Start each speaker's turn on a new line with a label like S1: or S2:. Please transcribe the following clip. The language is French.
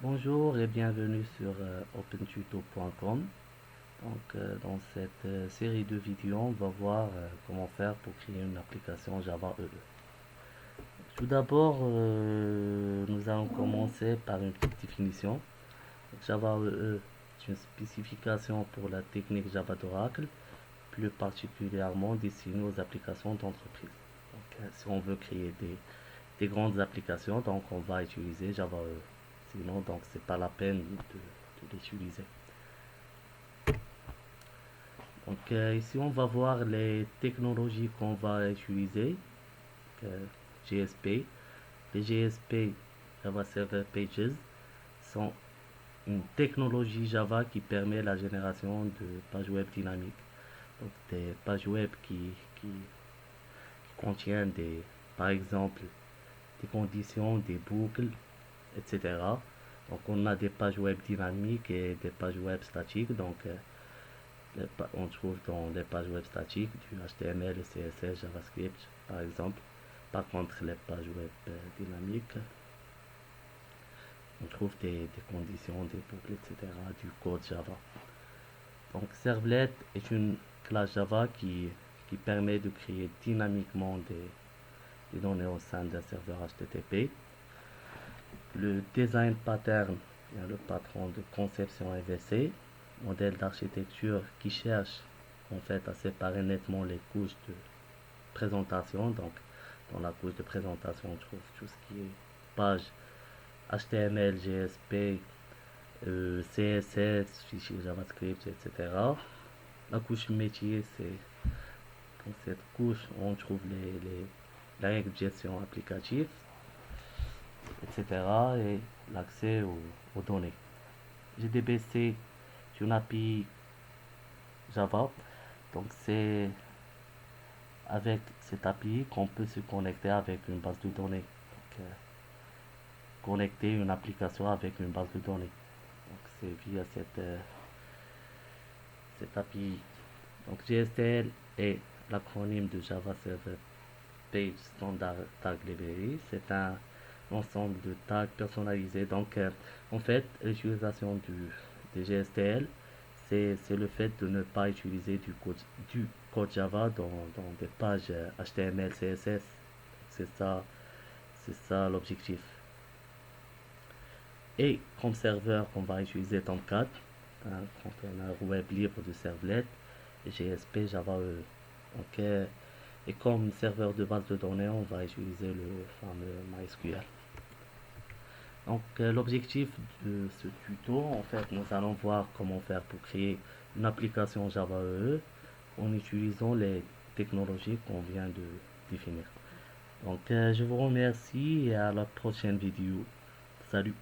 S1: Bonjour et bienvenue sur opentuto.com. Dans cette série de vidéos, on va voir comment faire pour créer une application Java EE. Tout d'abord, nous allons commencer par une petite définition. Java EE est une spécification pour la technique Java d'Oracle, plus particulièrement destinée aux applications d'entreprise. Si on veut créer des grandes applications, donc on va utiliser Java EE. Sinon, donc c'est pas la peine de l'utiliser. Ici, on va voir les technologies qu'on va utiliser. Euh, GSP. Les GSP, Java Server Pages, sont une technologie Java qui permet la génération de pages web dynamiques. Donc des pages web qui contiennent par exemple, des conditions, des boucles, etc. Donc on a des pages web dynamiques et des pages web statiques. On trouve dans les pages web statiques du HTML, CSS, JavaScript par exemple. Par contre, les pages web dynamiques, on trouve des conditions, des boucles, etc. du code Java. Donc Servlet est une classe Java qui permet de créer dynamiquement des données au sein d'un serveur HTTP. Le design pattern, le patron de conception MVC, modèle d'architecture qui cherche en fait à séparer nettement les couches de présentation. Donc, dans la couche de présentation, on trouve tout ce qui est page HTML, GSP, CSS, fichier JavaScript, etc. La couche métier, c'est dans cette couche on trouve la règle de gestion applicative, etc. et l'accès aux données. GDBC, c'est une API Java. Donc c'est avec cette API qu'on peut se connecter avec une base de données. Connecter une application avec une base de données. Donc c'est via cette API. Donc GSTL est l'acronyme de Java Server Page Standard Tag Library. C'est un ensemble de tags personnalisés. En fait, l'utilisation des GSTL, c'est le fait de ne pas utiliser du code Java dans des pages HTML, CSS. C'est ça, c'est ça l'objectif. Et comme serveur qu'on va utiliser Tomcat, un conteneur web libre de servlet, et GSP Java EE. Donc, et comme serveur de base de données, on va utiliser le fameux MySQL. L'objectif de ce tuto, en fait, nous allons voir comment faire pour créer une application Java EE en utilisant les technologies qu'on vient de définir. Je vous remercie et à la prochaine vidéo. Salut!